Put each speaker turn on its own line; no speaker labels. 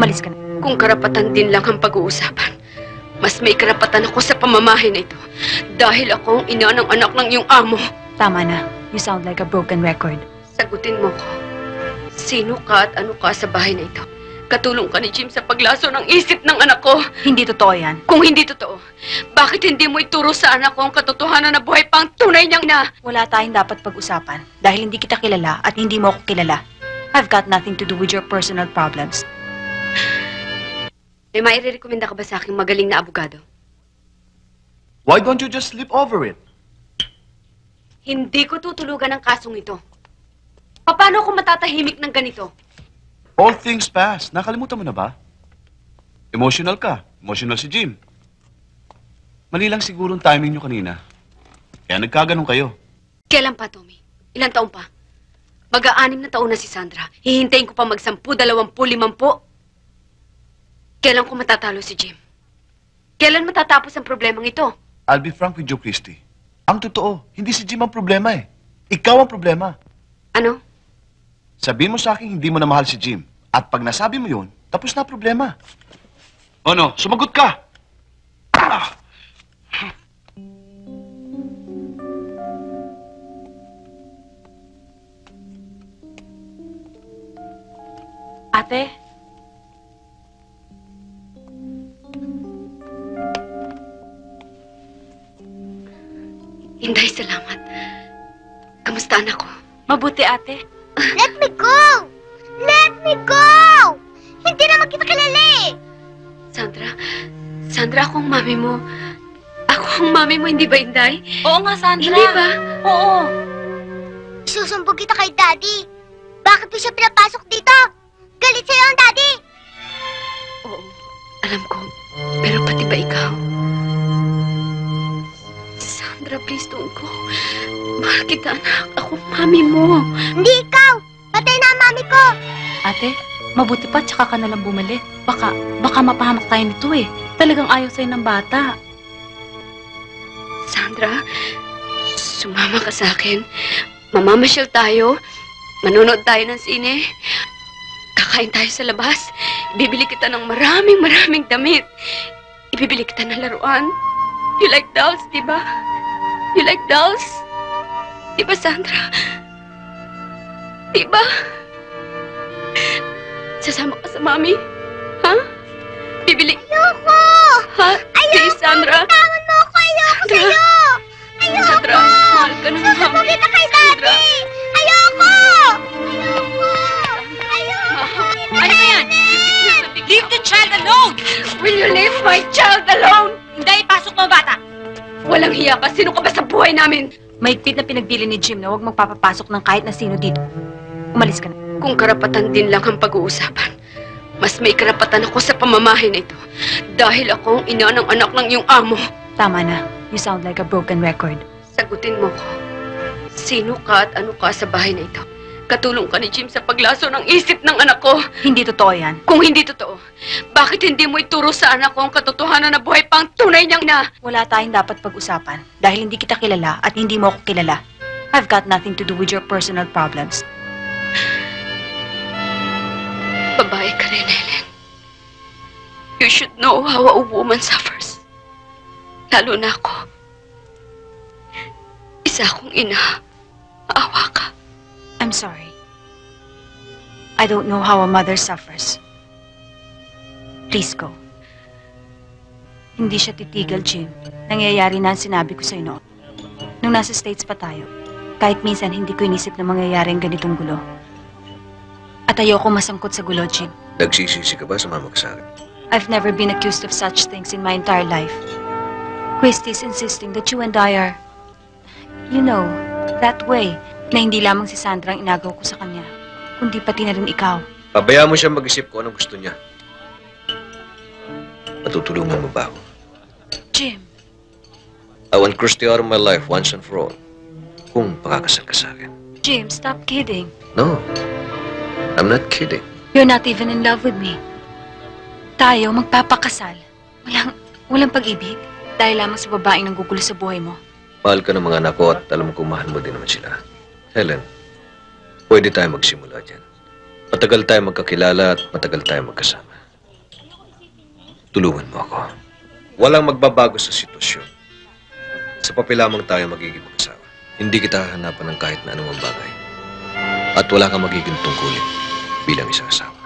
Umalis ka na.
Kung karapatan din lang ang pag-uusapan, mas may karapatan ako sa pamamahay na ito. Dahil ako ang ina ng anak ng iyong amo.
Tama na. You sound like a broken record.
Sagutin mo ko. Sino ka at ano ka sa bahay na ito? Katulong ka ni Jim sa paglaso ng isip ng anak ko.
Hindi totoo yan.
Kung hindi totoo, bakit hindi mo ituro sa anak ko ang katotohanan na buhay pang tunay niyang ina?
Wala tayong dapat pag-usapan dahil hindi kita kilala at hindi mo ako kilala. I've got nothing to do with your personal problems.
May maire-recommenda ka ba sa aking magaling na abogado?
Why don't you just slip over it?
Hindi ko tutulugan ang kasong ito. Paano ako matatahimik ng ganito?
All things pass. Nakalimutan mo na ba? Emotional ka. Emotional si Jim. Mali lang siguro ang timing nyo kanina. Kaya nagkaganon kayo.
Kailan pa, Tommy? Ilang taon pa? Mag-6 na taon na si Sandra. Hihintayin ko pa mag-10, 20, 50. Kailan ko matatalo si Jim? Kailan matatapos ang problemang ito?
I'll be frank with you, Christy. Ang totoo, hindi si Jim ang problema eh. Ikaw ang problema.
Ano?
Sabihin mo sa akin hindi mo na mahal si Jim. At pag nasabi mo yun, tapos na problema. O no, sumagot ka! Ah!
Ate?
Inday, salamat. Kamusta anak ko?
Mabuti, ate.
Let me go! Let me go! Hindi naman kita kilala eh!
Sandra, ako ang mami mo. Ako ang mami mo, hindi ba, Inday?
Oo nga, Sandra.
Hindi ba?
Oo.
Susumbog kita kay Daddy. Bakit mo siya pinapasok dito? Galit sa'yo ang Daddy!
Oo, alam ko. Pero pati ba ikaw? Sandra, please don't go. Mahal kita, anak. Ako ang mami mo.
Hindi ikaw! Patay na ang mami ko!
Ate, mabuti pa tsaka ka nalang bumalik. Baka mapahamak tayo nito eh. Talagang ayaw sa'yo ng bata.
Sandra, sumama ka sa akin. Mamamasyal tayo. Manonood tayo ng sine. Kakain tayo sa labas. Bibili kita ng maraming damit. Ibibili kita ng laruan. You like dolls, di ba? You like dolls? Di ba, Sandra? Di ba? Sasama ka sa mami? Ha? Bibili...
Ayoko!
Ha? Sige, Sandra.
Tangan mo ako! Ayoko sa'yo! Ayoko!
Sandra, mahal ka ng
Susumbog
mami.
kita kay
Sandra.
Daddy! Ayoko! Ayoko! Ayoko!
Ano ba yan?
Leave the child alone!
Will you leave my child alone?
Hindi, pasok mo bata!
Walang hiya ka. Sino ka ba sa buhay namin?
Mahigpit na pinagbili ni Jim na huwag magpapapasok ng kahit na sino dito. Umalis ka na.
Kung karapatan din lang ang pag-uusapan, mas may karapatan ako sa pamamahay na ito. Dahil ako ang ina ng anak ng iyong amo.
Tama na. You sound like a broken record.
Sagutin mo ko. Sino ka at ano ka sa bahay na ito? Katulong ka ni Jim sa paglaso ng isip ng anak ko.
Hindi totoo yan.
Kung hindi totoo, bakit hindi mo ituro sa anak ko ang katotohanan na buhay pang tunay niyang ina?
Wala tayong dapat pag-usapan dahil hindi kita kilala at hindi mo ako kilala. I've got nothing to do with your personal problems.
Babae ka rin, Helen. You should know how a woman suffers. Lalo na ako. Isa akong ina. Maawa ka.
I'm sorry. I don't know how a mother suffers. Please go. Hindi siya titigil, Jim. Nangyayari na ang sinabi ko sa'yo noon. Nung nasa States pa tayo, kahit minsan hindi ko inisip na mangyayari ang ganitong gulo. At ayoko masangkot sa gulo, Jim.
Nagsisisi ka ba sumama ka sa akin?
I've never been accused of such things in my entire life. Christy's insisting that you and I are, you know, that way. Na hindi lamang si Sandra ang inagaw ko sa kanya, kundi pati na rin ikaw.
Pabayaan mo siya mag-isip kung anong gusto niya. Matutulungan mo ba ako?
Jim.
I want Christy out of my life once and for all. Kung pakakasal ka sa akin.
Jim, stop kidding.
No. I'm not kidding.
You're not even in love with me. Tayo magpapakasal. Walang pag-ibig. Dahil lamang sa babaeng nanggugulo sa buhay mo.
Mahal ka ng mga anak ko at alam kong mahal mo din naman sila. Helen, pwede tayo magsimula dyan. Matagal tayo magkakilala at matagal tayo magkasama. tulungan mo ako. Walang magbabago sa sitwasyon. Sa papel lamang tayo magiging mag-asawa. Hindi kita hahanapan ng kahit na anumang bagay. At wala kang magiging tungkulin bilang isang asawa.